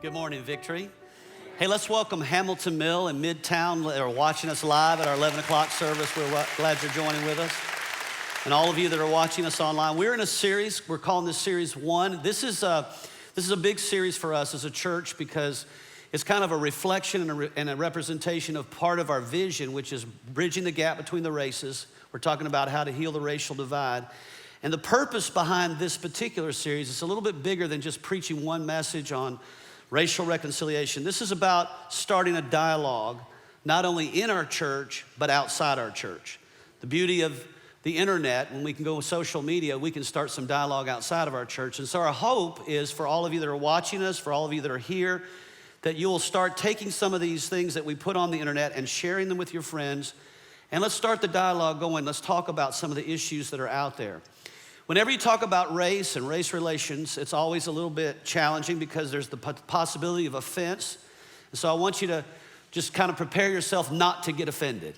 Good morning, Victory. Hey, let's welcome Hamilton Mill in Midtown that are watching us live at our 11 o'clock service. We're glad you're joining with us. And all of you that are watching us online, we're in a series. We're calling this series One. This is a big series for us as a church because it's kind of a reflection and a representation of part of our vision, which is bridging the gap between the races. We're talking about how to heal the racial divide. And the purpose behind this particular series is a little bit bigger than just preaching one message on racial reconciliation. This is about starting a dialogue, not only in our church, but outside our church. The beauty of the internet, when we can go with social media, we can start some dialogue outside of our church. And so our hope is for all of you that are watching us, for all of you that are here, that you will start taking some of these things that we put on the internet and sharing them with your friends. And let's start the dialogue going. Let's talk about some of the issues that are out there. Whenever you talk about race and race relations, it's always a little bit challenging because there's the possibility of offense. And so I want you to just kind of prepare yourself not to get offended.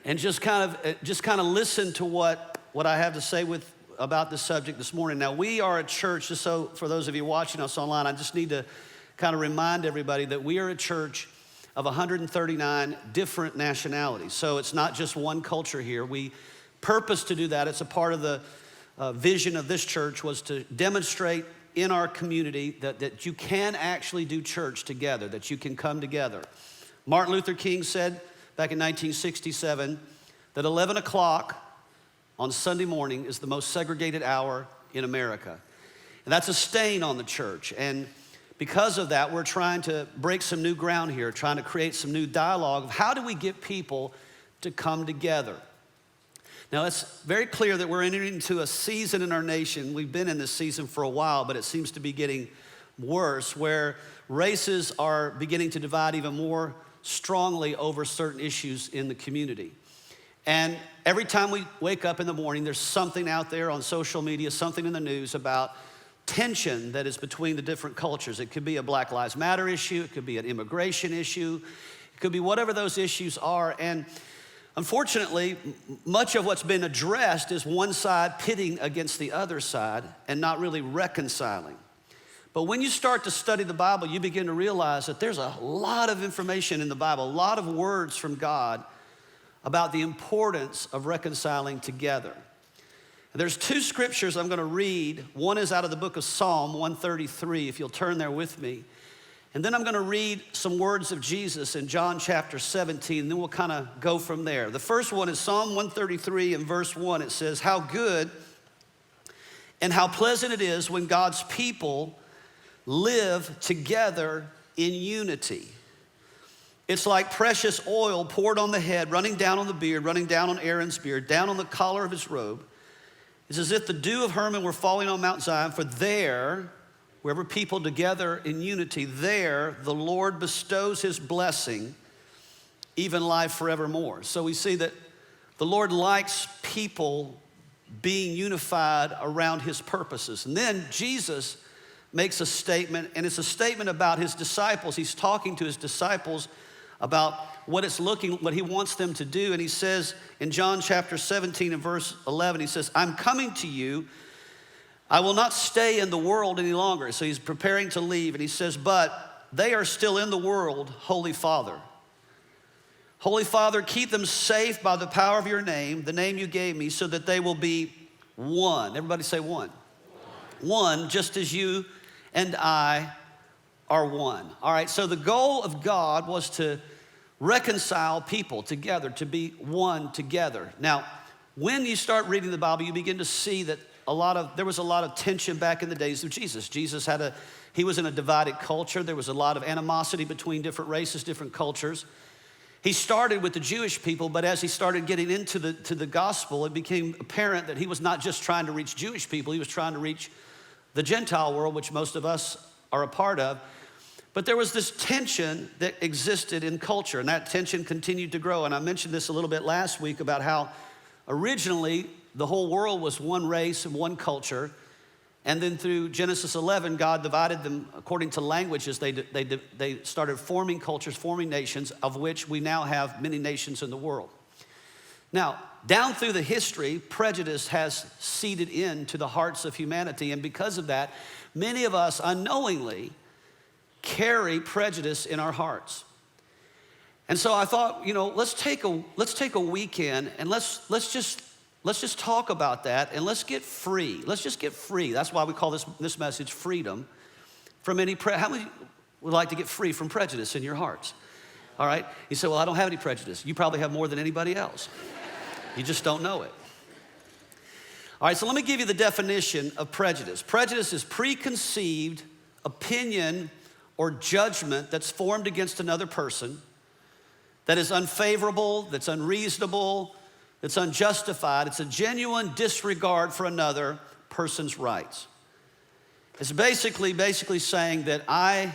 And just kind of listen to what I have to say about this subject this morning. Now, we are a church, just so for those of you watching us online, I just need to kind of remind everybody that we are a church of 139 different nationalities. So it's not just one culture here. We purpose to do that. It's a part of the vision of this church was to demonstrate in our community that you can actually do church together, that you can come together. Martin Luther King said back in 1967 that 11 o'clock on Sunday morning is the most segregated hour in America. And that's a stain on the church. And because of that, we're trying to break some new ground here, trying to create some new dialogue of how do we get people to come together. Now, it's very clear that we're entering into a season in our nation. We've been in this season for a while, but it seems to be getting worse, where races are beginning to divide even more strongly over certain issues in the community. And every time we wake up in the morning, there's something out there on social media, something in the news about tension that is between the different cultures. It could be a Black Lives Matter issue. It could be an immigration issue. It could be whatever those issues are. And unfortunately, much of what's been addressed is one side pitting against the other side and not really reconciling. But when you start to study the Bible, you begin to realize that there's a lot of information in the Bible, a lot of words from God about the importance of reconciling together. And there's two scriptures I'm gonna read. One is out of the book of Psalm 133, if you'll turn there with me. And then I'm gonna read some words of Jesus in John chapter 17, and then we'll kind of go from there. The first one is Psalm 133 and verse 1. It says, "How good and how pleasant it is when God's people live together in unity. It's like precious oil poured on the head, running down on the beard, running down on Aaron's beard, down on the collar of his robe. It's as if the dew of Hermon were falling on Mount Zion, for there, wherever people together in unity, there the Lord bestows his blessing, even life forevermore." So we see that the Lord likes people being unified around his purposes. And then Jesus makes a statement, and it's a statement about his disciples. He's talking to his disciples about what he wants them to do. And he says in John chapter 17 and verse 11, he says, "I'm coming to you. I will not stay in the world any longer." So he's preparing to leave, and he says, "But they are still in the world, Holy Father. Holy Father, keep them safe by the power of your name, the name you gave me, so that they will be one." Everybody say one. One, just as you and I are one. All right, so the goal of God was to reconcile people together, to be one together. Now, when you start reading the Bible, you begin to see that there was a lot of tension back in the days of Jesus. He was in a divided culture. There was a lot of animosity between different races, different cultures. He started with the Jewish people, but as he started getting into the gospel, it became apparent that he was not just trying to reach Jewish people, he was trying to reach the Gentile world, which most of us are a part of. But there was this tension that existed in culture, and that tension continued to grow. And I mentioned this a little bit last week about how originally the whole world was one race and one culture. And then through Genesis 11, God divided them according to languages. They started forming cultures, forming nations, of which we now have many nations in the world. Now, down through the history, prejudice has seeded into the hearts of humanity. And because of that, many of us unknowingly carry prejudice in our hearts. And so I thought, let's take a weekend and let's just talk about that and let's get free. Let's just get free. That's why we call this message freedom from any how many would like to get free from prejudice in your hearts? All right. You say, well, I don't have any prejudice. You probably have more than anybody else. You just don't know it. All right, so let me give you the definition of prejudice. Prejudice is preconceived opinion or judgment that's formed against another person that is unfavorable, that's unreasonable, that's unjustified. It's a genuine disregard for another person's rights. It's basically saying that I'm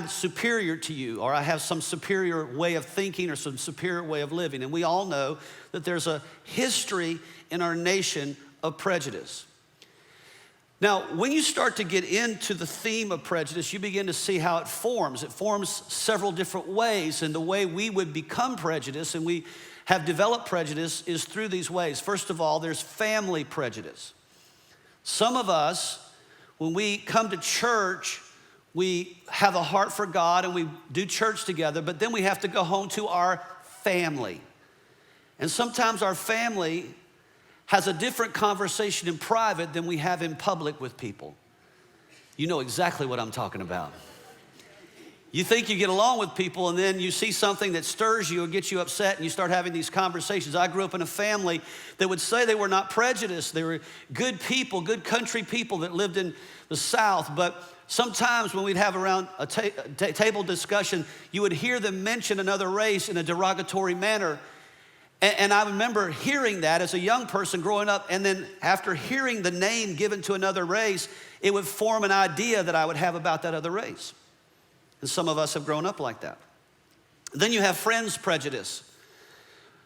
superior to you, or I have some superior way of thinking or some superior way of living. And we all know that there's a history in our nation of prejudice. Now, when you start to get into the theme of prejudice, you begin to see how it forms. It forms several different ways, and the way we would become prejudiced and we have developed prejudice is through these ways. First of all, there's family prejudice. Some of us, when we come to church, we have a heart for God and we do church together, but then we have to go home to our family. And sometimes our family has a different conversation in private than we have in public with people. You know exactly what I'm talking about. You think you get along with people and then you see something that stirs you or gets you upset and you start having these conversations. I grew up in a family that would say they were not prejudiced. They were good people, good country people that lived in the South, but sometimes when we'd have around a table discussion, you would hear them mention another race in a derogatory manner. And I remember hearing that as a young person growing up, and then after hearing the name given to another race, it would form an idea that I would have about that other race. And some of us have grown up like that. Then you have friends prejudice.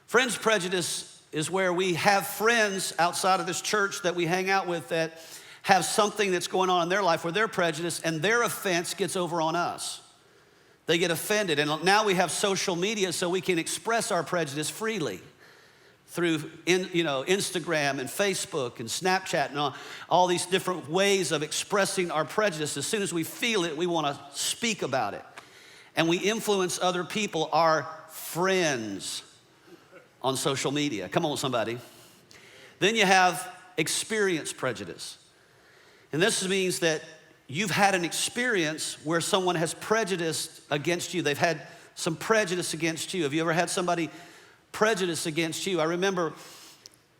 Friends prejudice is where we have friends outside of this church that we hang out with that have something that's going on in their life where they're prejudiced and their offense gets over on us. They get offended. And now we have social media so we can express our prejudice freely through Instagram and Facebook and Snapchat and all these different ways of expressing our prejudice. As soon as we feel it, we want to speak about it. And we influence other people, our friends, on social media. Come on, somebody. Then you have experience prejudice. And this means that you've had an experience where someone has prejudiced against you. They've had some prejudice against you. Have you ever had somebody prejudice against you? I remember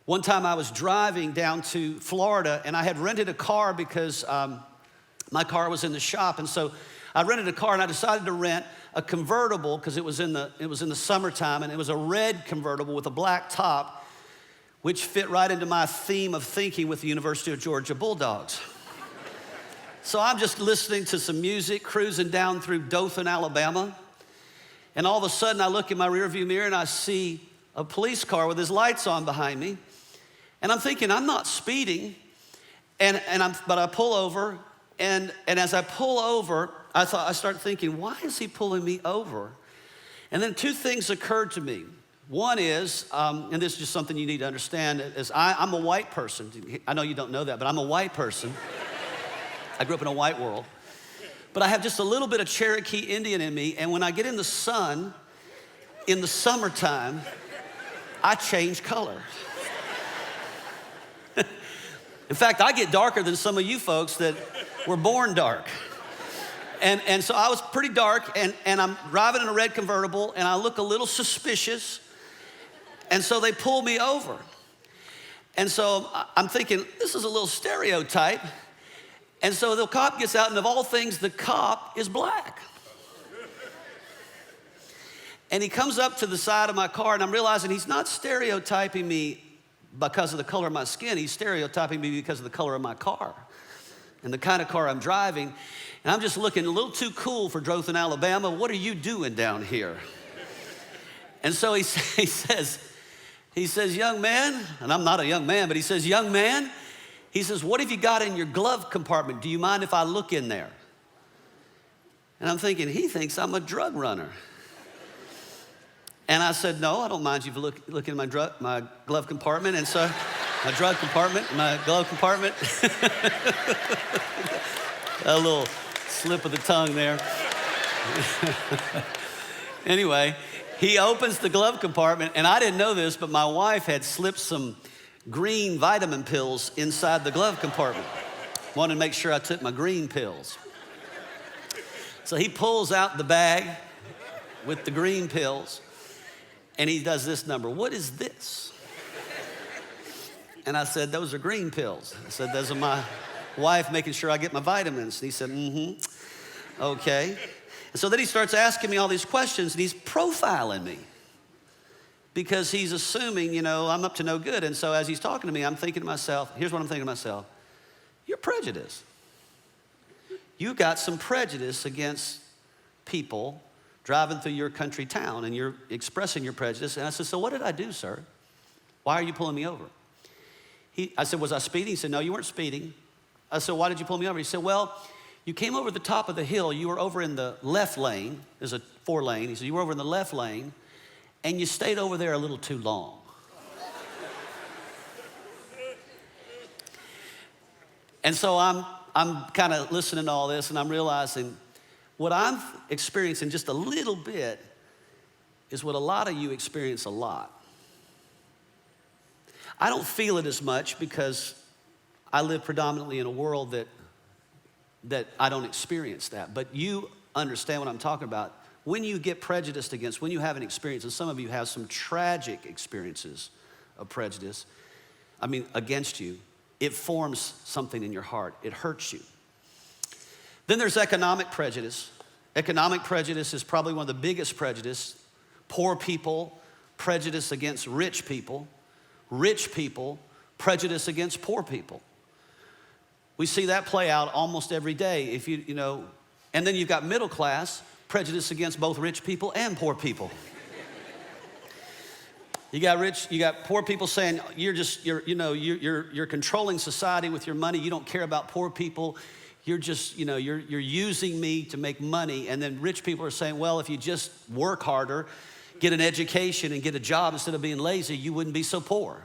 one time I was driving down to Florida and I had rented a car because my car was in the shop. And so I rented a car and I decided to rent a convertible because it was in the summertime, and it was a red convertible with a black top, which fit right into my theme of thinking with the University of Georgia Bulldogs. So I'm just listening to some music, cruising down through Dothan, Alabama. And all of a sudden I look in my rearview mirror and I see a police car with his lights on behind me. And I'm thinking, I'm not speeding. But I pull over, and as I pull over, I start thinking, why is he pulling me over? And then two things occurred to me. One is, and this is just something you need to understand, is I'm a white person. I know you don't know that, but I'm a white person. I grew up in a white world. But I have just a little bit of Cherokee Indian in me, and when I get in the sun, in the summertime, I change color. In fact, I get darker than some of you folks that were born dark. And so I was pretty dark, and I'm driving in a red convertible, and I look a little suspicious, and so they pull me over. And so I'm thinking, this is a little stereotype. And so the cop gets out, and of all things, the cop is black. And he comes up to the side of my car, and I'm realizing he's not stereotyping me because of the color of my skin. He's stereotyping me because of the color of my car and the kind of car I'm driving. And I'm just looking a little too cool for Dothan, Alabama. What are you doing down here? And so he says, young man, and I'm not a young man, but he says, young man, he says, what have you got in your glove compartment? Do you mind if I look in there? And I'm thinking, he thinks I'm a drug runner. And I said, no, I don't mind you look in my glove compartment. And so, my drug compartment, my glove compartment. A little Slip of the tongue there. Anyway, he opens the glove compartment, and I didn't know this, but my wife had slipped some green vitamin pills inside the glove compartment. Wanted to make sure I took my green pills. So he pulls out the bag with the green pills, and he does this number. What is this? And I said, those are green pills. I said, those are my wife making sure I get my vitamins. And he said, okay. And so then he starts asking me all these questions, and he's profiling me because he's assuming, I'm up to no good. And so as he's talking to me, I'm thinking to myself, here's what I'm thinking to myself. You're prejudiced. You got some prejudice against people driving through your country town, and you're expressing your prejudice. And I said, so what did I do, sir? Why are you pulling me over? I said, was I speeding? He said, no, you weren't speeding. I said, why did you pull me over? He said, well, you came over the top of the hill. You were over in the left lane. There's a 4-lane. He said, you were over in the left lane, and you stayed over there a little too long. And so I'm kind of listening to all this, and I'm realizing what I'm experiencing just a little bit is what a lot of you experience a lot. I don't feel it as much because I live predominantly in a world that I don't experience that. But you understand what I'm talking about. When you get prejudiced against, when you have an experience, and some of you have some tragic experiences of prejudice, against you, it forms something in your heart. It hurts you. Then there's economic prejudice. Economic prejudice is probably one of the biggest prejudice. Poor people, prejudice against rich people. Rich people, prejudice against poor people. We see that play out almost every day. And then you've got middle class, prejudice against both rich people and poor people. You got poor people saying you're controlling society with your money. You don't care about poor people. You're just, you're using me to make money. And then rich people are saying, well, if you just work harder, get an education and get a job instead of being lazy, you wouldn't be so poor.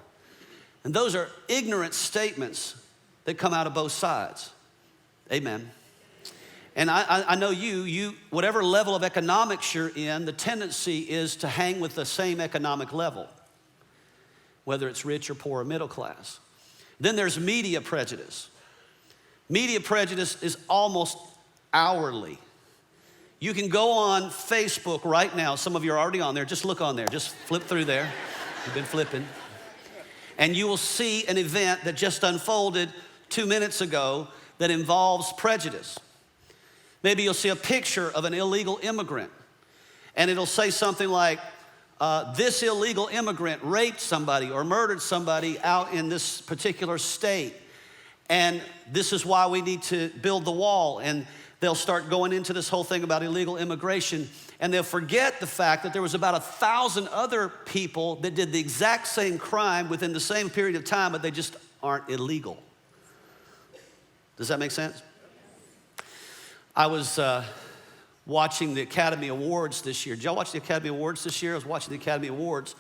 And those are ignorant statements that come out of both sides. Amen. And I know you, whatever level of economics you're in, the tendency is to hang with the same economic level, whether it's rich or poor or middle class. Then there's media prejudice. Media prejudice is almost hourly. You can go on Facebook right now. Some of you are already on there. Just look on there. Just flip through there. You've been flipping. And you will see an event that just unfolded 2 minutes ago that involves prejudice. Maybe you'll see a picture of an illegal immigrant, and it'll say something like, this illegal immigrant raped somebody or murdered somebody out in this particular state, and this is why we need to build the wall. And they'll start going into this whole thing about illegal immigration, and they'll forget the fact that there was about 1,000 other people that did the exact same crime within the same period of time, but they just aren't illegal. Does that make sense? I was watching the Academy Awards this year. Did y'all watch the Academy Awards this year? I was watching the Academy Awards.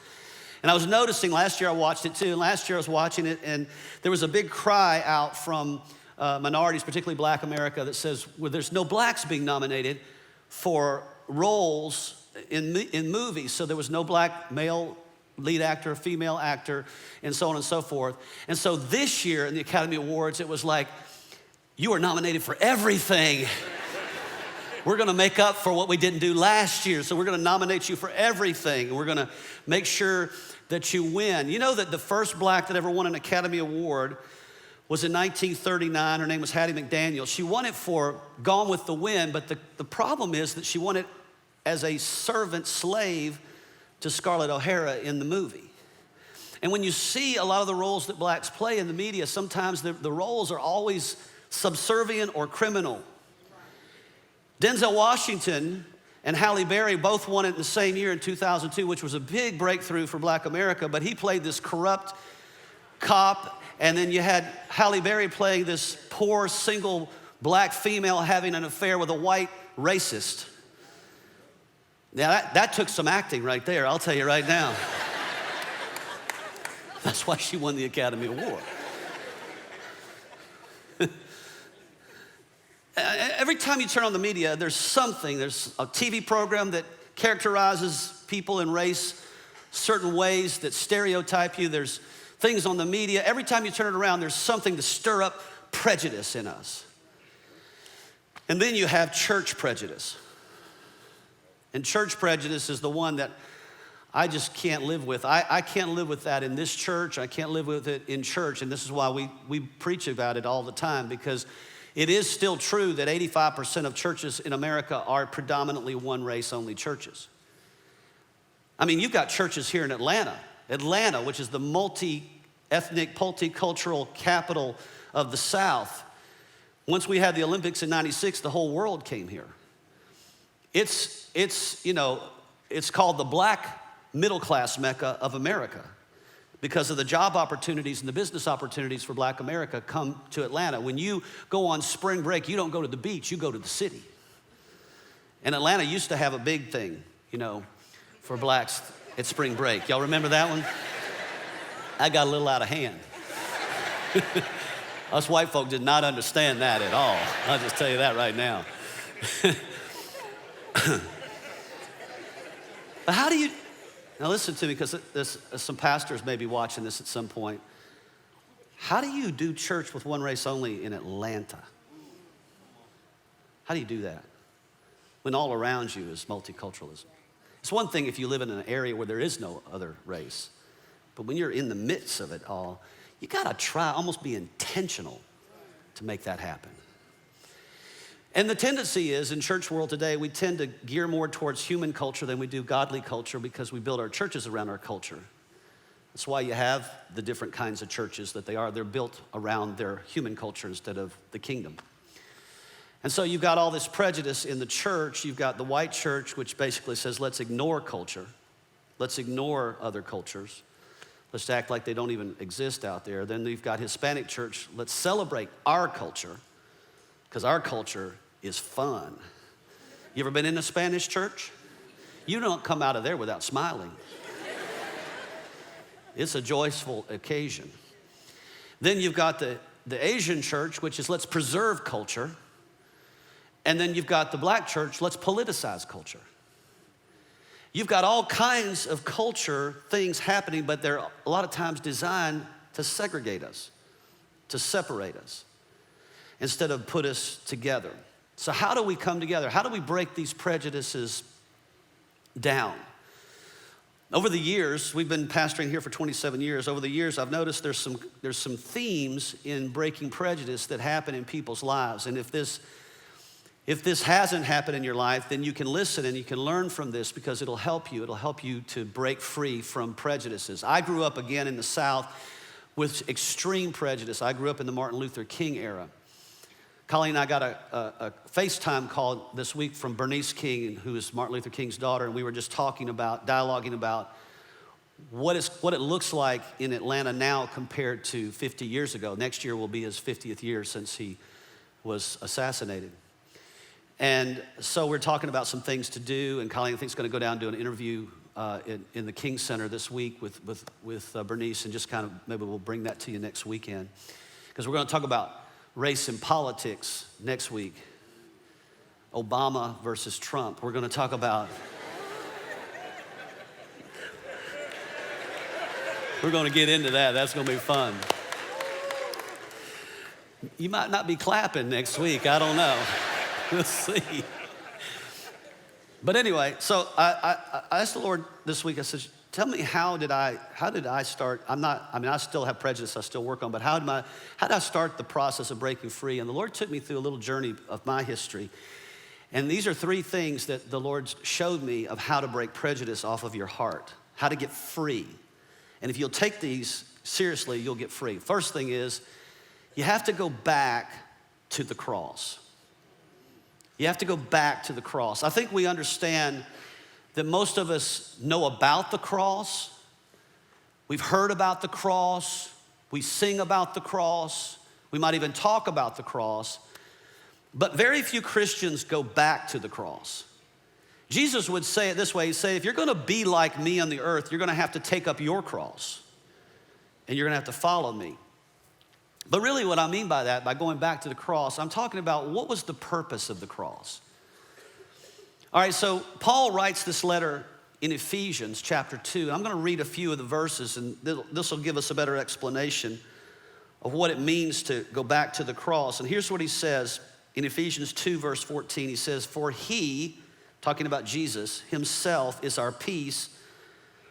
And I was noticing, last year I watched it too, and last year I was watching it, and there was a big cry out from minorities, particularly Black America, that says, well, there's no blacks being nominated for roles in movies. So there was no black male lead actor, female actor, and so on and so forth. And so this year in the Academy Awards, it was like, you are nominated for everything. We're gonna make up for what we didn't do last year. So we're gonna nominate you for everything. And we're gonna make sure that you win. You know that the first black that ever won an Academy Award was in 1939. Her name was Hattie McDaniel. She won it for Gone with the Wind, but the problem is that she won it as a servant slave to Scarlett O'Hara in the movie. And when you see a lot of the roles that blacks play in the media, sometimes the roles are always subservient or criminal. Denzel Washington and Halle Berry both won it in the same year in 2002, which was a big breakthrough for Black America, but he played this corrupt cop, and then you had Halle Berry playing this poor, single black female having an affair with a white racist. Now, that took some acting right there, I'll tell you right now. That's why she won the Academy Award. every time you turn on the media, there's a TV program that characterizes people in race certain ways that stereotype you. There's things on the media. Every time you turn it around, there's something to stir up prejudice in us. And then you have church prejudice. And church prejudice is the one that I just can't live with. I can't live with that in this church. I can't live with it in church. And this is why we preach about it all the time, because it is still true that 85% of churches in America are predominantly one race only churches. I mean, you've got churches here in Atlanta, which is the multi-ethnic, multicultural capital of the South. Once we had the Olympics in '96, the whole world came here. It's called the black middle class Mecca of America because of the job opportunities and the business opportunities for black America come to Atlanta. When you go on spring break, you don't go to the beach, you go to the city. And Atlanta used to have a big thing, for blacks at spring break. Y'all remember that one? I got a little out of hand. Us white folk did not understand that at all. I'll just tell you that right now. But how do you, now listen to me, because there's some pastors may be watching this at some point. How do you do church with one race only in Atlanta? How do you do that when all around you is multiculturalism? It's one thing if you live in an area where there is no other race, but when you're in the midst of it all, you gotta try, almost be intentional to make that happen. And the tendency is, in church world today, we tend to gear more towards human culture than we do godly culture because we build our churches around our culture. That's why you have the different kinds of churches that they are. They're built around their human culture instead of the kingdom. And so you've got all this prejudice in the church. You've got the white church, which basically says, let's ignore culture. Let's ignore other cultures. Let's act like they don't even exist out there. Then you've got Hispanic church. Let's celebrate our culture because our culture is fun. You ever been in a Spanish church? You don't come out of there without smiling. It's a joyful occasion. Then you've got the Asian church, which is let's preserve culture. And then you've got the black church, let's politicize culture. You've got all kinds of culture things happening, but they're a lot of times designed to segregate us, to separate us, instead of put us together. So how do we come together? How do we break these prejudices down? Over the years, we've been pastoring here for 27 years. Over the years, I've noticed there's some themes in breaking prejudice that happen in people's lives. And if this hasn't happened in your life, then you can listen and you can learn from this because it'll help you. It'll help you to break free from prejudices. I grew up again in the South with extreme prejudice. I grew up in the Martin Luther King era. Colleen and I got a FaceTime call this week from Bernice King, who is Martin Luther King's daughter, and we were just dialoguing about what it looks like in Atlanta now compared to 50 years ago. Next year will be his 50th year since he was assassinated. And so we're talking about some things to do, and Colleen I think is going to go down and do an interview in the King Center this week with Bernice, and just kind of maybe we'll bring that to you next weekend. Because we're going to talk about race and politics next week. Obama versus Trump. We're going to talk about... We're going to get into that. That's going to be fun. You might not be clapping next week. I don't know. We'll see. But anyway, so I asked the Lord this week, I said, tell me how did I start? I still have prejudice I still work on, but how did I start the process of breaking free? And the Lord took me through a little journey of my history. And these are 3 things that the Lord showed me of how to break prejudice off of your heart, how to get free. And if you'll take these seriously, you'll get free. First thing is, you have to go back to the cross. You have to go back to the cross. I think we understand that most of us know about the cross. We've heard about the cross. We sing about the cross. We might even talk about the cross. But very few Christians go back to the cross. Jesus would say it this way. He'd say, if you're going to be like me on the earth, you're going to have to take up your cross. And you're going to have to follow me. But really what I mean by that, by going back to the cross, I'm talking about what was the purpose of the cross. All right, so Paul writes this letter in Ephesians chapter 2. I'm going to read a few of the verses, and this will give us a better explanation of what it means to go back to the cross. And here's what he says in Ephesians 2, verse 14. He says, "For he," talking about Jesus, "himself is our peace,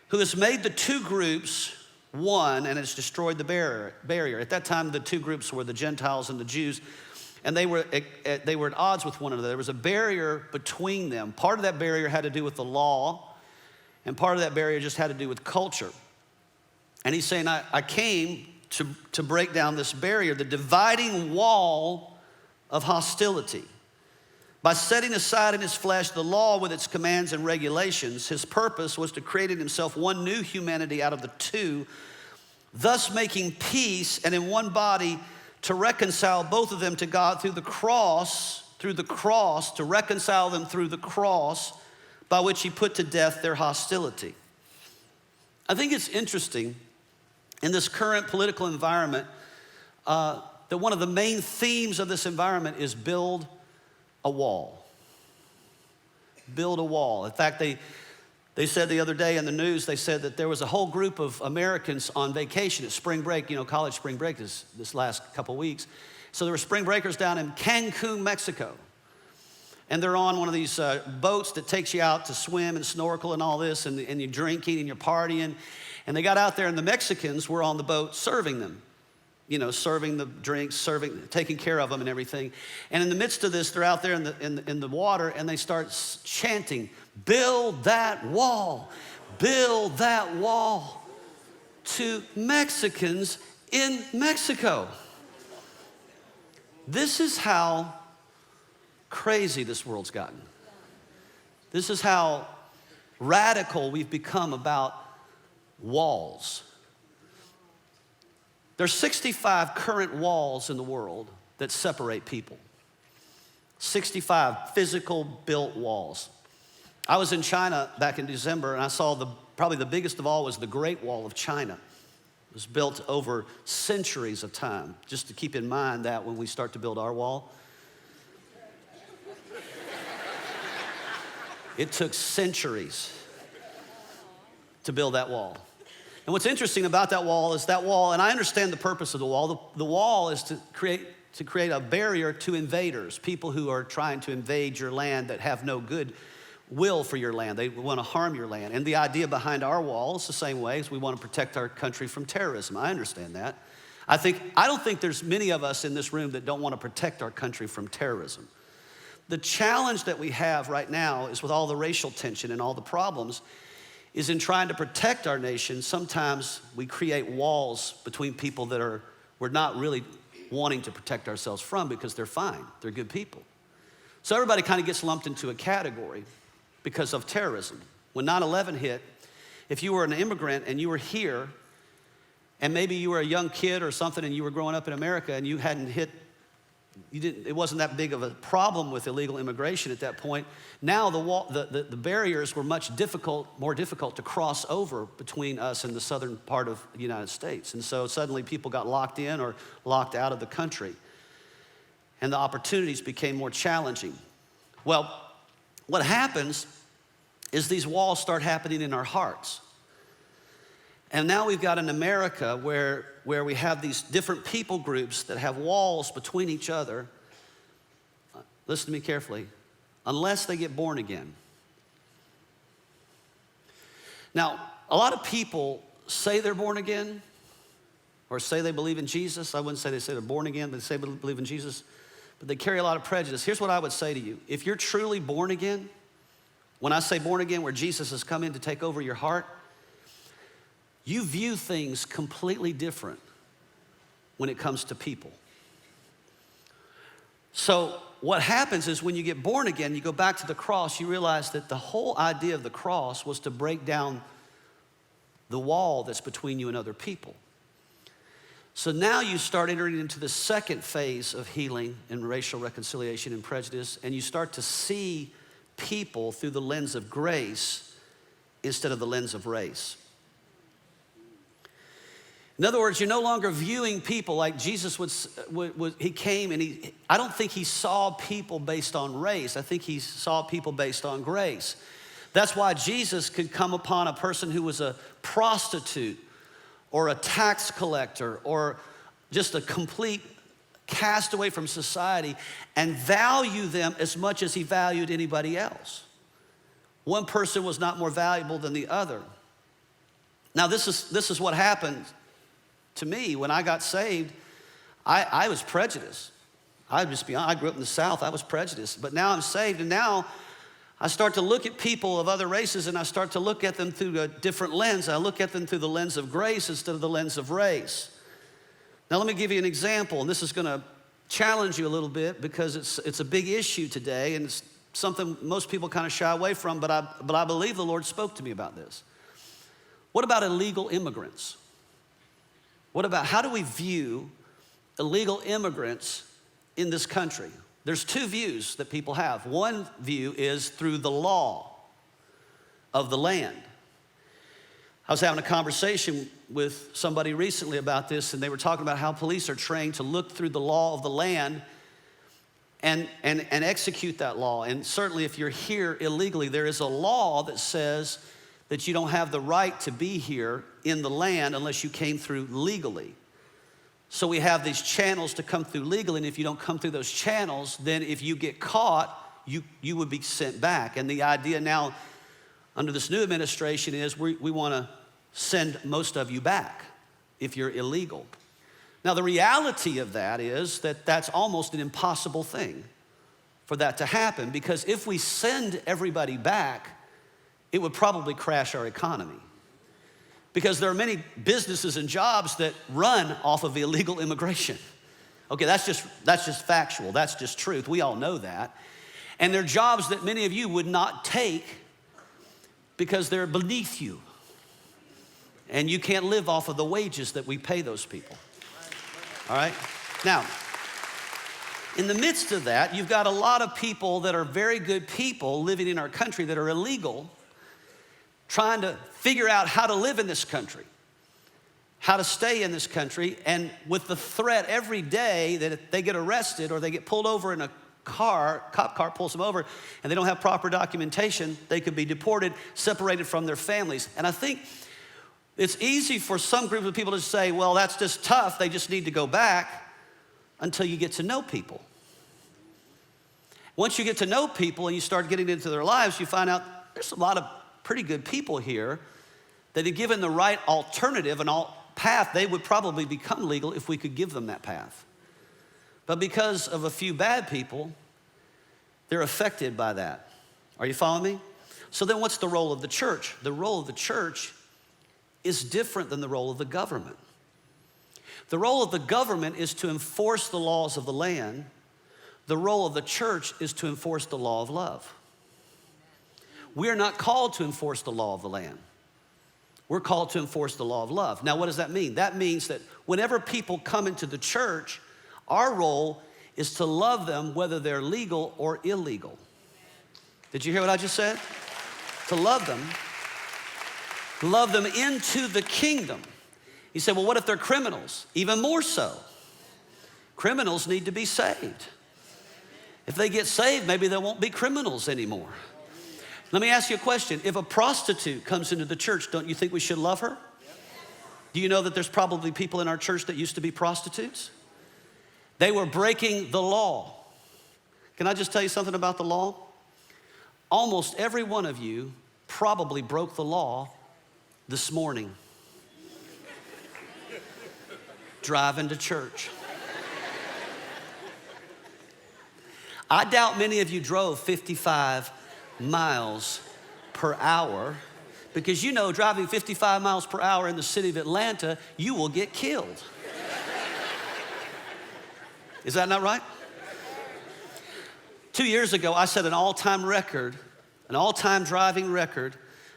who has made the two groups one and has destroyed the barrier." At that time, the two groups were the Gentiles and the Jews, and they were at odds with one another. There was a barrier between them. Part of that barrier had to do with the law, and part of that barrier just had to do with culture. And he's saying, I came to break down this barrier, the dividing wall of hostility. By setting aside in his flesh the law with its commands and regulations, his purpose was to create in himself one new humanity out of the two, thus making peace, and in one body to reconcile both of them to God through the cross, to reconcile them through the cross, by which he put to death their hostility. I think it's interesting in this current political environment that one of the main themes of this environment is build a wall. Build a wall. In fact, they said the other day in the news, they said that there was a whole group of Americans on vacation at spring break. You know, college spring break this last couple weeks. So there were spring breakers down in Cancun, Mexico. And they're on one of these boats that takes you out to swim and snorkel and all this, and you're drinking and you're partying. And they got out there, and the Mexicans were on the boat serving them. You know, serving the drinks, taking care of them and everything. And in the midst of this, they're out there in the water, and they start chanting, "Build that wall, build that wall," to Mexicans in Mexico. This is how crazy this world's gotten. This is how radical we've become about walls. There's 65 current walls in the world that separate people. 65 physical built walls. I was in China back in December, and I saw probably the biggest of all was the Great Wall of China. It was built over centuries of time. Just to keep in mind that when we start to build our wall, it took centuries to build that wall. And what's interesting about that wall is that wall, and I understand the purpose of the wall. The wall is to create a barrier to invaders, people who are trying to invade your land that have no good will for your land. They want to harm your land. And the idea behind our wall is the same way as we want to protect our country from terrorism. I understand that. I don't think there's many of us in this room that don't want to protect our country from terrorism. The challenge that we have right now is with all the racial tension and all the problems is in trying to protect our nation. Sometimes we create walls between people that we're not really wanting to protect ourselves from because they're fine, they're good people. So everybody kind of gets lumped into a category because of terrorism. When 9/11 hit, if you were an immigrant and you were here, and maybe you were a young kid or something and you were growing up in America and you hadn't it wasn't that big of a problem with illegal immigration at that point. Now the barriers were more difficult to cross over between us and the southern part of the United States. And so suddenly people got locked in or locked out of the country. And the opportunities became more challenging. Well, what happens is these walls start happening in our hearts. And now we've got an America where we have these different people groups that have walls between each other. Listen to me carefully. Unless they get born again. Now, a lot of people say they're born again or say they believe in Jesus. I wouldn't say they say they're born again, but they say they believe in Jesus. But they carry a lot of prejudice. Here's what I would say to you. If you're truly born again, when I say born again, where Jesus has come in to take over your heart, you view things completely different when it comes to people. So what happens is when you get born again, you go back to the cross, you realize that the whole idea of the cross was to break down the wall that's between you and other people. So now you start entering into the second phase of healing and racial reconciliation and prejudice, and you start to see people through the lens of grace instead of the lens of race. In other words, you're no longer viewing people like Jesus he came and I don't think he saw people based on race. I think he saw people based on grace. That's why Jesus could come upon a person who was a prostitute or a tax collector or just a complete castaway from society and value them as much as he valued anybody else. One person was not more valuable than the other. Now this is what happened to me when I got saved. I was prejudiced. I'll just be honest, I grew up in the South, I was prejudiced. But now I'm saved, and now I start to look at people of other races, and I start to look at them through a different lens. I look at them through the lens of grace instead of the lens of race. Now let me give you an example, and this is gonna challenge you a little bit because it's a big issue today, and it's something most people kind of shy away from, but I believe the Lord spoke to me about this. What about illegal immigrants? How do we view illegal immigrants in this country? There's two views that people have. One view is through the law of the land. I was having a conversation with somebody recently about this, and they were talking about how police are trained to look through the law of the land and execute that law. And certainly if you're here illegally, there is a law that says that you don't have the right to be here in the land unless you came through legally. So we have these channels to come through legally, and if you don't come through those channels, then if you get caught, you would be sent back. And the idea now under this new administration is we wanna send most of you back if you're illegal. Now the reality of that is that that's almost an impossible thing for that to happen, because if we send everybody back, it would probably crash our economy. Because there are many businesses and jobs that run off of illegal immigration. Okay, that's just factual, that's just truth, we all know that. And they're jobs that many of you would not take because they're beneath you. And you can't live off of the wages that we pay those people. All right? Now, in the midst of that, you've got a lot of people that are very good people living in our country that are illegal, trying to figure out how to live in this country, how to stay in this country, and with the threat every day that if they get arrested or they get pulled over in a cop car pulls them over, and they don't have proper documentation, they could be deported, separated from their families. And I think it's easy for some group of people to say, well, that's just tough, they just need to go back, until you get to know people. Once you get to know people and you start getting into their lives, you find out there's a lot of pretty good people here that if given the right alternative and path, they would probably become legal if we could give them that path. But because of a few bad people, they're affected by that. Are you following me? So then what's the role of the church? The role of the church is different than the role of the government. The role of the government is to enforce the laws of the land. The role of the church is to enforce the law of love. We are not called to enforce the law of the land. We're called to enforce the law of love. Now, what does that mean? That means that whenever people come into the church, our role is to love them whether they're legal or illegal. Did you hear what I just said? To love them into the kingdom. You say, well, what if they're criminals? Even more so. Criminals need to be saved. If they get saved, maybe they won't be criminals anymore. Let me ask you a question. If a prostitute comes into the church, don't you think we should love her? Do you know that there's probably people in our church that used to be prostitutes? They were breaking the law. Can I just tell you something about the law? Almost every one of you probably broke the law this morning. Driving to church. I doubt many of you drove 55 miles per hour, because you know driving 55 miles per hour in the city of Atlanta, you will get killed. Is that not right? 2 years ago, I set an all-time driving record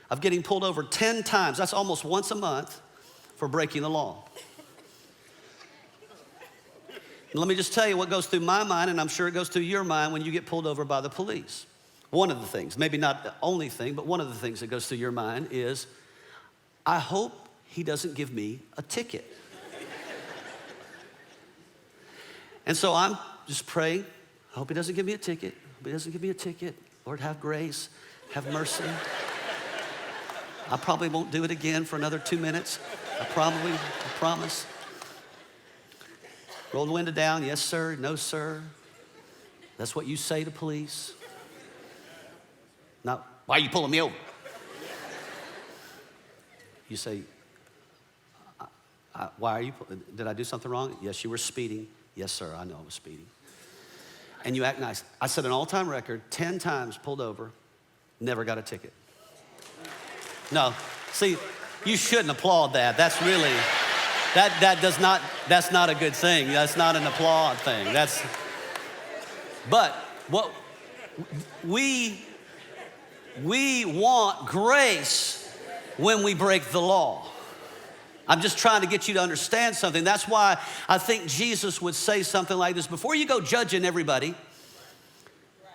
of getting pulled over 10 times. That's almost once a month for breaking the law. And let me just tell you what goes through my mind, and I'm sure it goes through your mind when you get pulled over by the police. One of the things, maybe not the only thing, but one of the things that goes through your mind is, I hope he doesn't give me a ticket. And so I'm just praying, I hope he doesn't give me a ticket. I hope he doesn't give me a ticket. Lord, have grace, have mercy. I probably won't do it again for another 2 minutes. I promise. Roll the window down, yes, sir, no, sir. That's what you say to police. Not, why are you pulling me over? You say, why are you, did I do something wrong? Yes, you were speeding. Yes, sir, I know I was speeding. And you act nice. I set an all-time record, 10 times pulled over, never got a ticket. No, see, you shouldn't applaud that. That's really, that's not a good thing. That's not an applaud thing. But what we want grace when we break the law. I'm just trying to get you to understand something. That's why I think Jesus would say something like this. Before you go judging everybody,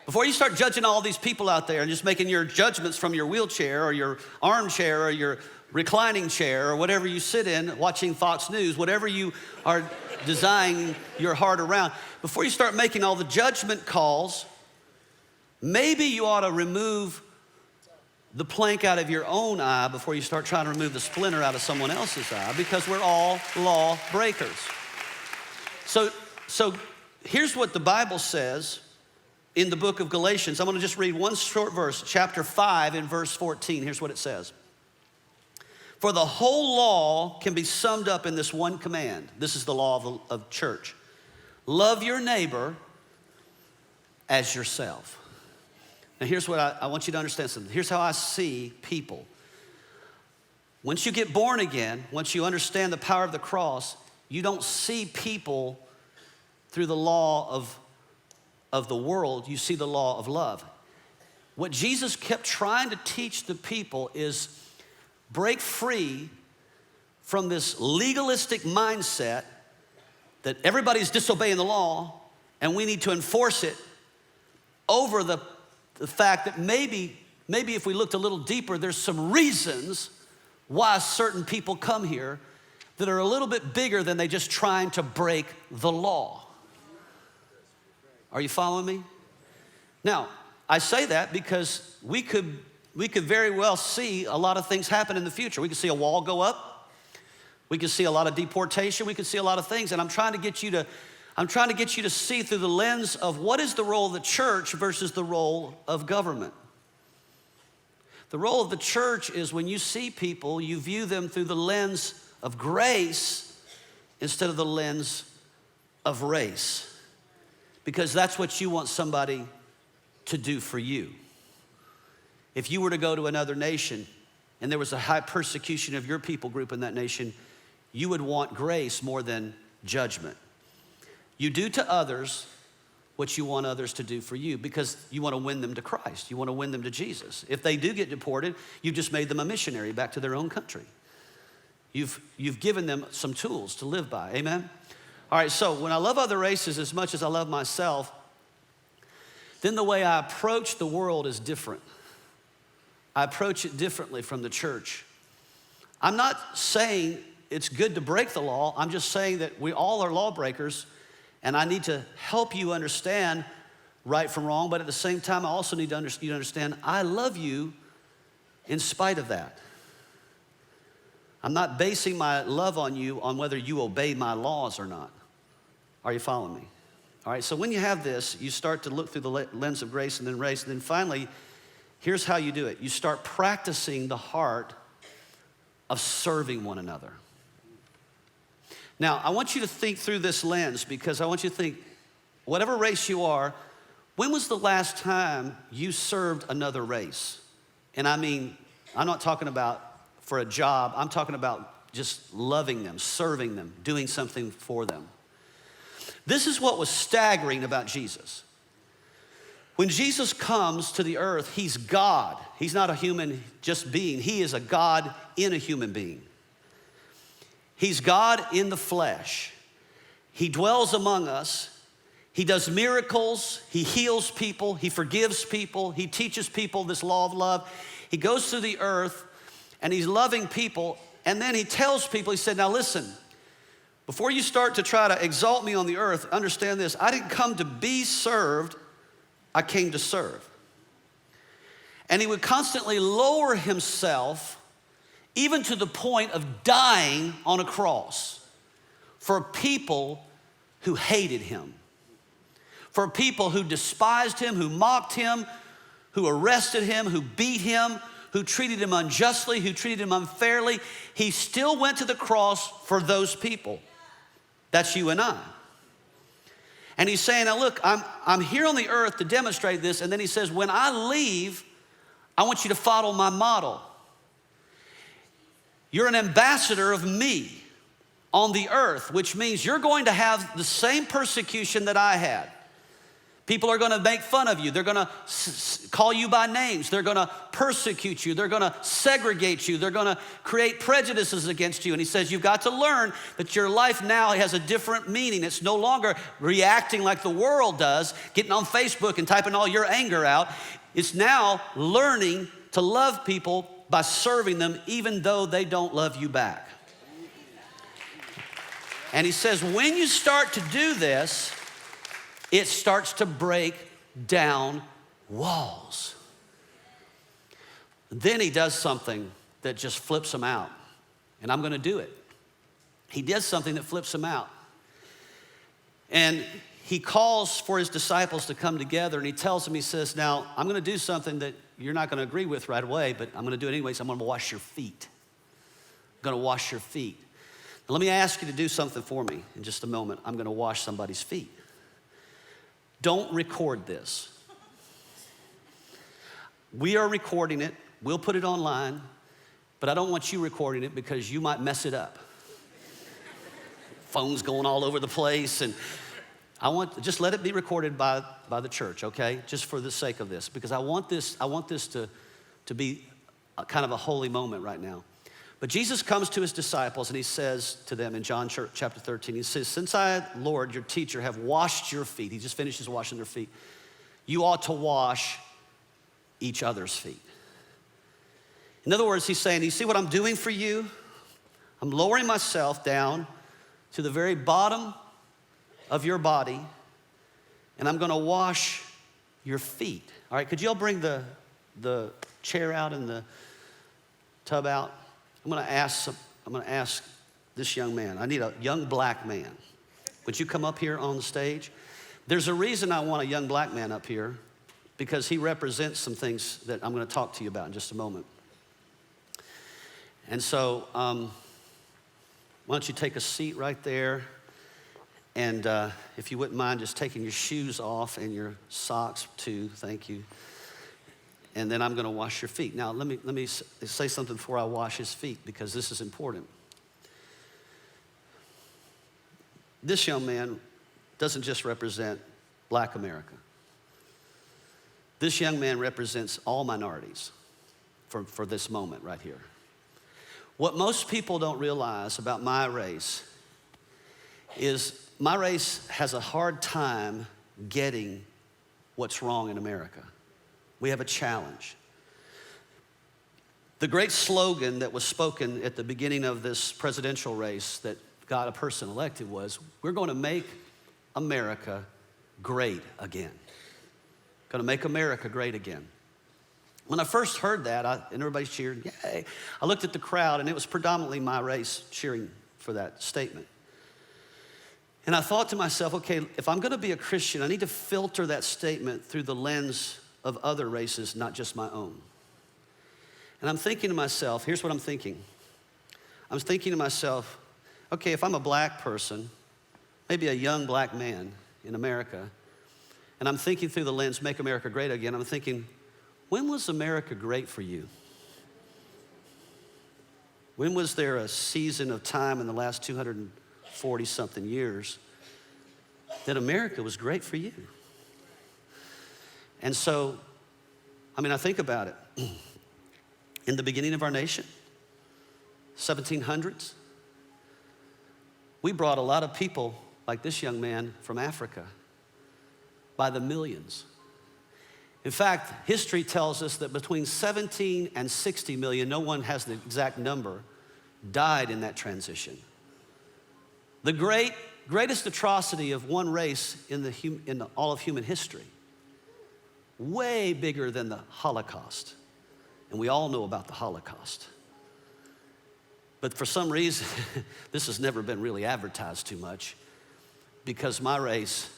before you start judging all these people out there and just making your judgments from your wheelchair or your armchair or your reclining chair or whatever you sit in watching Fox News, whatever you are designing your heart around, before you start making all the judgment calls, maybe you ought to remove the plank out of your own eye before you start trying to remove the splinter out of someone else's eye, because we're all law breakers. So here's what the Bible says in the book of Galatians. I'm going to just read one short verse, chapter 5 and verse 14. Here's what it says. For the whole law can be summed up in this one command. This is the law of church. Love your neighbor as yourself. Now here's what I want you to understand something. Here's how I see people. Once you get born again, once you understand the power of the cross, you don't see people through the law of the world, you see the law of love. What Jesus kept trying to teach the people is break free from this legalistic mindset that everybody's disobeying the law and we need to enforce it over the fact that maybe if we looked a little deeper, there's some reasons why certain people come here that are a little bit bigger than they just trying to break the law. Are you following me? Now, I say that because we could very well see a lot of things happen in the future. We could see a wall go up. We could see a lot of deportation. We could see a lot of things. And I'm trying to get you to see through the lens of what is the role of the church versus the role of government. The role of the church is when you see people, you view them through the lens of grace instead of the lens of race. Because that's what you want somebody to do for you. If you were to go to another nation and there was a high persecution of your people group in that nation, you would want grace more than judgment. You do to others what you want others to do for you because you want to win them to Christ. You want to win them to Jesus. If they do get deported, you've just made them a missionary back to their own country. You've given them some tools to live by, amen? All right, so when I love other races as much as I love myself, then the way I approach the world is different. I approach it differently from the church. I'm not saying it's good to break the law. I'm just saying that we all are lawbreakers, and I need to help you understand right from wrong, but at the same time, I also need you to understand I love you in spite of that. I'm not basing my love on you on whether you obey my laws or not. Are you following me? All right, so when you have this, you start to look through the lens of grace and then race, and then finally, here's how you do it. You start practicing the heart of serving one another. Now, I want you to think through this lens because I want you to think, whatever race you are, when was the last time you served another race? And I mean, I'm not talking about for a job. I'm talking about just loving them, serving them, doing something for them. This is what was staggering about Jesus. When Jesus comes to the earth, he's God. He's not a human just being. He is a God in a human being. He's God in the flesh. He dwells among us. He does miracles. He heals people. He forgives people. He teaches people this law of love. He goes through the earth and he's loving people. And then he tells people, he said, now listen, Before you start to try to exalt me on the earth, understand this. I didn't come to be served. I came to serve. And he would constantly lower himself, even to the point of dying on a cross for people who hated him, for people who despised him, who mocked him, who arrested him, who beat him, who treated him unjustly, who treated him unfairly. He still went to the cross for those people. That's you and I. And he's saying, now look, I'm here on the earth to demonstrate this. And then he says, when I leave, I want you to follow my model. You're an ambassador of me on the earth, which means you're going to have the same persecution that I had. People are gonna make fun of you. They're gonna call you by names. They're gonna persecute you. They're gonna segregate you. They're gonna create prejudices against you. And he says, you've got to learn that your life now has a different meaning. It's no longer reacting like the world does, getting on Facebook and typing all your anger out. It's now learning to love people by serving them even though they don't love you back. And he says, when you start to do this, it starts to break down walls. Then he does something that just flips him out. And I'm gonna do it. He does something that flips him out. And he calls for his disciples to come together and he tells them, he says, now I'm gonna do something that you're not gonna agree with right away, but I'm gonna do it anyways. I'm gonna wash your feet. I'm gonna wash your feet. Now, let me ask you to do something for me in just a moment. I'm gonna wash somebody's feet. Don't record this. We are recording it. We'll put it online, but I don't want you recording it because you might mess it up. Phones going all over the place, and just let it be recorded by the church, okay? Just for the sake of this, because I want this to be kind of a holy moment right now. But Jesus comes to his disciples and he says to them in John chapter 13, he says, since I, Lord, your teacher, have washed your feet, he just finishes washing their feet, you ought to wash each other's feet. In other words, he's saying, you see what I'm doing for you? I'm lowering myself down to the very bottom of your body, and I'm gonna wash your feet. All right, could you all bring the chair out and the tub out? I'm gonna ask this young man. I need a young black man. Would you come up here on the stage? There's a reason I want a young black man up here, because he represents some things that I'm gonna talk to you about in just a moment. And so, why don't you take a seat right there, and if you wouldn't mind just taking your shoes off and your socks too, thank you. And then I'm gonna wash your feet. Now, let me say something before I wash his feet, because this is important. This young man doesn't just represent Black America. This young man represents all minorities for this moment right here. What most people don't realize about my race is my race has a hard time getting what's wrong in America. We have a challenge. The great slogan that was spoken at the beginning of this presidential race that got a person elected was, we're gonna make America great again. Gonna make America great again. When I first heard that, and everybody's cheered, yay. I looked at the crowd and it was predominantly my race cheering for that statement. And I thought to myself, okay, if I'm gonna be a Christian, I need to filter that statement through the lens of other races, not just my own. And I'm thinking to myself, here's what I'm thinking. I'm thinking to myself, okay, if I'm a black person, maybe a young black man in America, and I'm thinking through the lens, make America great again, I'm thinking, when was America great for you? When was there a season of time in the last 240 something years that America was great for you? And so, I think about it. In the beginning of our nation, 1700s, we brought a lot of people like this young man from Africa by the millions. In fact, history tells us that between 17 and 60 million, no one has the exact number, died in that transition. The greatest atrocity of one race in all of human history. Way bigger than the Holocaust. And we all know about the Holocaust. But for some reason, this has never been really advertised too much, because my race,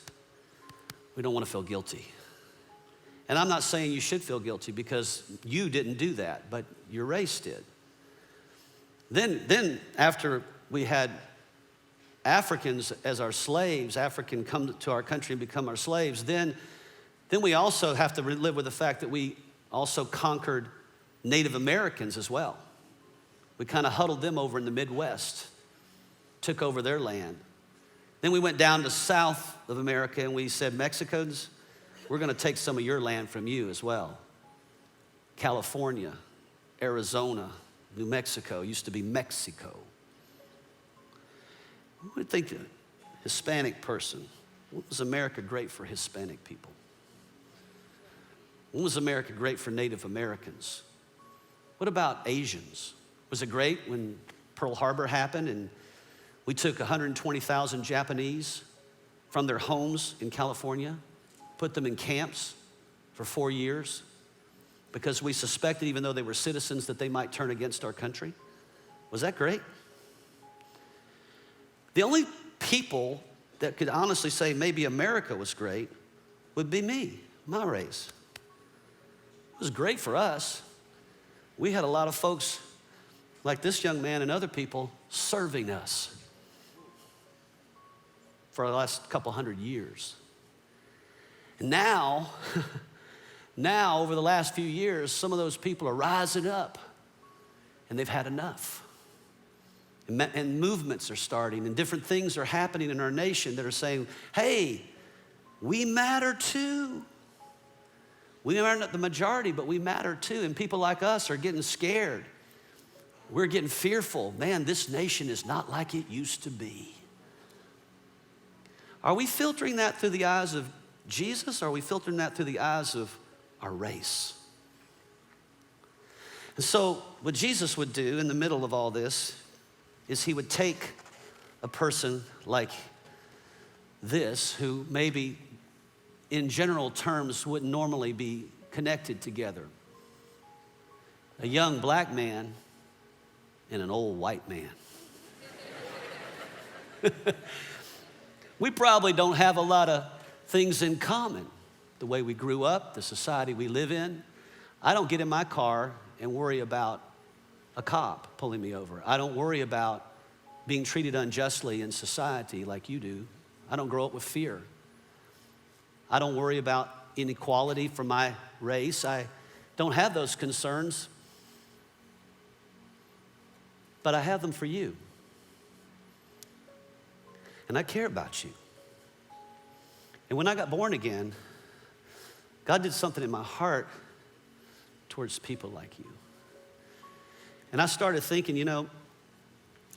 we don't want to feel guilty. And I'm not saying you should feel guilty, because you didn't do that, but your race did. Then after we had Africans as our slaves, African come to our country and become our slaves, then we also have to live with the fact that we also conquered Native Americans as well. We kind of huddled them over in the Midwest, took over their land. Then we went down to south of America and we said, Mexicans, we're gonna take some of your land from you as well. California, Arizona, New Mexico, used to be Mexico. Who would think a Hispanic person? When was America great for Hispanic people? When was America great for Native Americans? What about Asians? Was it great when Pearl Harbor happened and we took 120,000 Japanese from their homes in California, put them in camps for 4 years because we suspected, even though they were citizens, that they might turn against our country? Was that great? The only people that could honestly say maybe America was great would be me, my race. It was great for us. We had a lot of folks like this young man and other people serving us for the last couple hundred years. And now, over the last few years, some of those people are rising up and they've had enough. And movements are starting and different things are happening in our nation that are saying, hey, we matter too. We are not the majority, but we matter too. And people like us are getting scared. We're getting fearful. Man, this nation is not like it used to be. Are we filtering that through the eyes of Jesus, or are we filtering that through the eyes of our race? And so what Jesus would do in the middle of all this is he would take a person like this, who maybe in general terms wouldn't normally be connected together. A young black man and an old white man. We probably don't have a lot of things in common. The way we grew up, the society we live in. I don't get in my car and worry about a cop pulling me over. I don't worry about being treated unjustly in society like you do. I don't grow up with fear. I don't worry about inequality for my race. I don't have those concerns, but I have them for you. And I care about you. And when I got born again, God did something in my heart towards people like you. And I started thinking,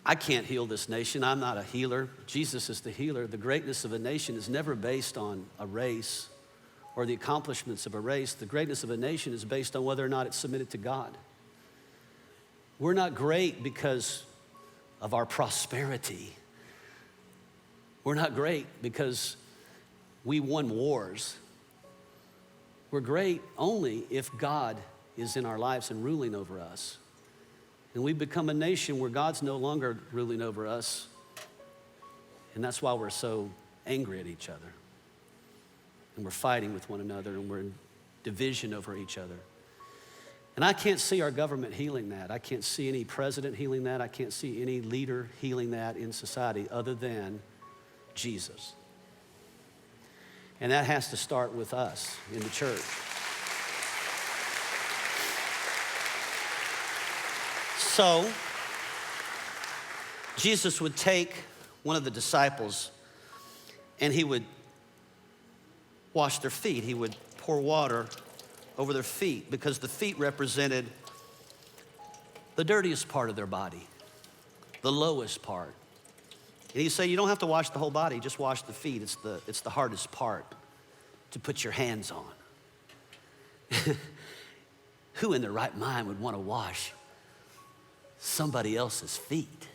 I can't heal this nation. I'm not a healer. Jesus is the healer. The greatness of a nation is never based on a race or the accomplishments of a race. The greatness of a nation is based on whether or not it's submitted to God. We're not great because of our prosperity. We're not great because we won wars. We're great only if God is in our lives and ruling over us. And we've become a nation where God's no longer ruling over us. And that's why we're so angry at each other. And we're fighting with one another, and we're in division over each other. And I can't see our government healing that. I can't see any president healing that. I can't see any leader healing that in society other than Jesus. And that has to start with us in the church. So, Jesus would take one of the disciples and he would wash their feet. He would pour water over their feet because the feet represented the dirtiest part of their body, the lowest part. And he'd say, you don't have to wash the whole body, just wash the feet. It's the hardest part to put your hands on. Who in their right mind would want to wash somebody else's feet?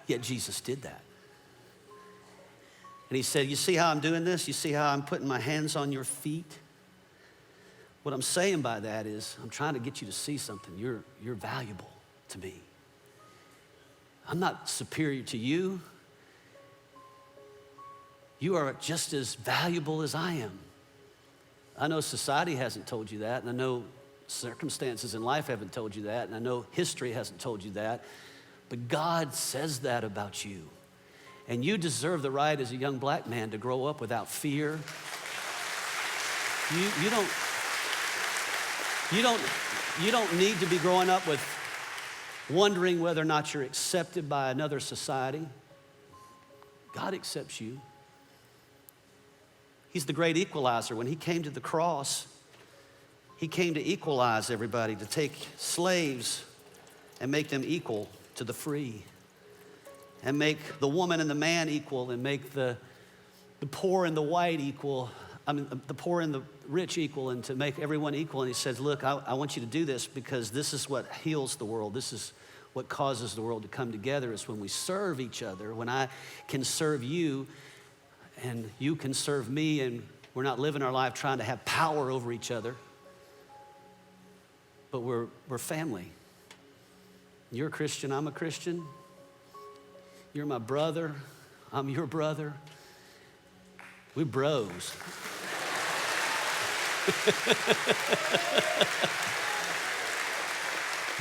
Yet Jesus did that. And he said, you see how I'm doing this? You see how I'm putting my hands on your feet? What I'm saying by that is I'm trying to get you to see something. You're valuable to me. I'm not superior to you. You are just as valuable as I am. I know society hasn't told you that, and I know circumstances in life haven't told you that, and I know history hasn't told you that, but God says that about you. And you deserve the right as a young black man to grow up without fear. You don't need to be growing up with wondering whether or not you're accepted by another society. God accepts you. He's the great equalizer. When he came to the cross, he came to equalize everybody, to take slaves and make them equal to the free, and make the woman and the man equal, and make the poor and the white equal, the poor and the rich equal, and to make everyone equal. And he says, look, I want you to do this because this is what heals the world. This is what causes the world to come together, is when we serve each other, when I can serve you and you can serve me, and we're not living our life trying to have power over each other, but we're family. You're a Christian, I'm a Christian. You're my brother, I'm your brother. We're bros.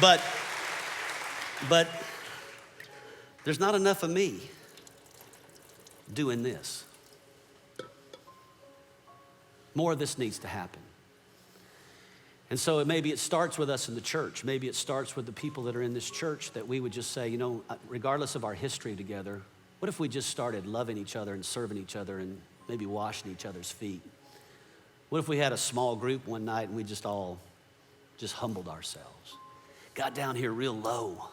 But there's not enough of me doing this. More of this needs to happen. And so maybe it starts with us in the church. Maybe it starts with the people that are in this church, that we would just say, you know, regardless of our history together, what if we just started loving each other and serving each other and maybe washing each other's feet? What if we had a small group one night and we just all just humbled ourselves, got down here real low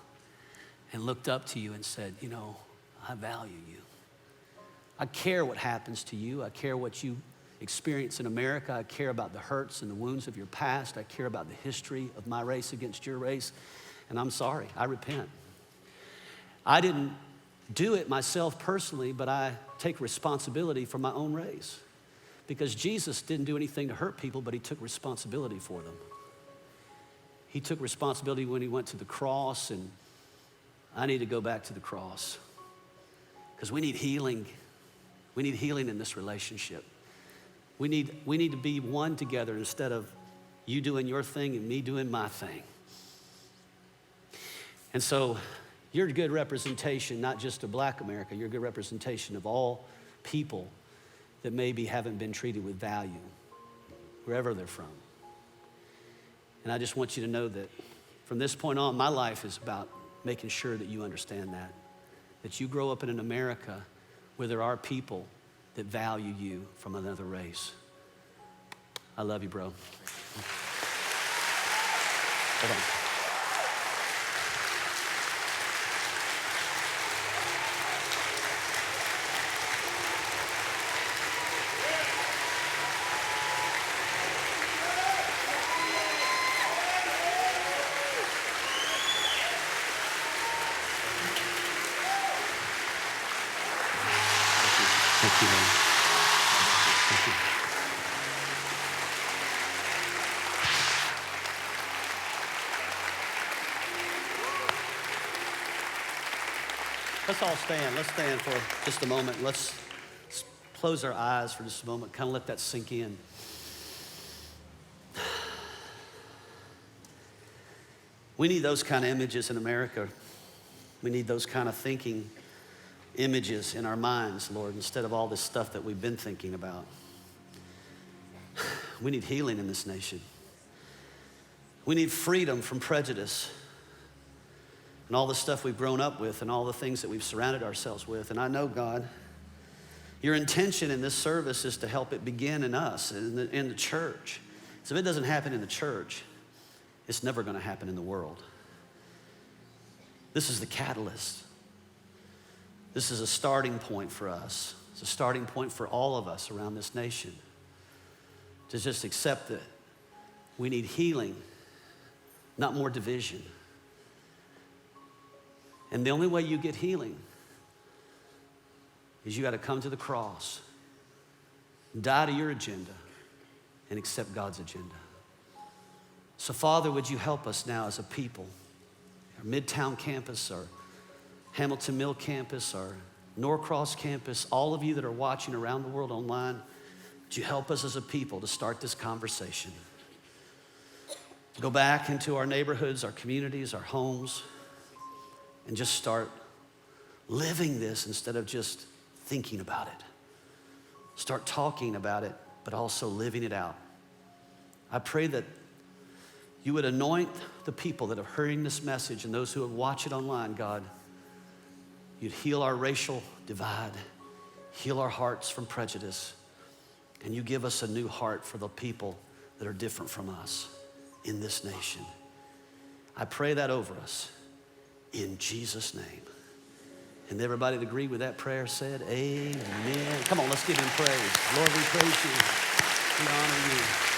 and looked up to you and said, you know, I value you. I care what happens to you. I care what you experience in America. I care about the hurts and the wounds of your past. I care about the history of my race against your race. And I'm sorry, I repent. I didn't do it myself personally, but I take responsibility for my own race. Because Jesus didn't do anything to hurt people, but he took responsibility for them. He took responsibility when he went to the cross, and I need to go back to the cross. Because we need healing. We need healing in this relationship. We need to be one together instead of you doing your thing and me doing my thing. And so you're a good representation, not just of Black America, you're a good representation of all people that maybe haven't been treated with value, wherever they're from. And I just want you to know that from this point on, my life is about making sure that you understand that you grow up in an America where there are people that value you from another race. I love you, bro. Hold on. Thank you, Lord. Thank you. Let's all stand. Let's stand for just a moment. Let's close our eyes for just a moment. Kind of let that sink in. We need those kind of images in America. We need those kind of thinking images in our minds, Lord, instead of all this stuff that we've been thinking about. We need healing in this nation. We need freedom from prejudice and all the stuff we've grown up with and all the things that we've surrounded ourselves with. And I know, God, your intention in this service is to help it begin in us, in the church. So if it doesn't happen in the church, it's never going to happen in the world. This is the catalyst. This is a starting point for us. It's a starting point for all of us around this nation to just accept that we need healing, not more division. And the only way you get healing is you got to come to the cross, die to your agenda, and accept God's agenda. So Father, would you help us now as a people, our Midtown campus, our Hamilton Mill campus, our Norcross campus, all of you that are watching around the world online, would you help us as a people to start this conversation? To go back into our neighborhoods, our communities, our homes, and just start living this instead of just thinking about it. Start talking about it, but also living it out. I pray that you would anoint the people that are hearing this message and those who would watch it online, God. You'd heal our racial divide, heal our hearts from prejudice, and you give us a new heart for the people that are different from us in this nation. I pray that over us in Jesus' name. And everybody that agreed with that prayer said, amen. Come on, let's give him praise. Lord, we praise you. We honor you.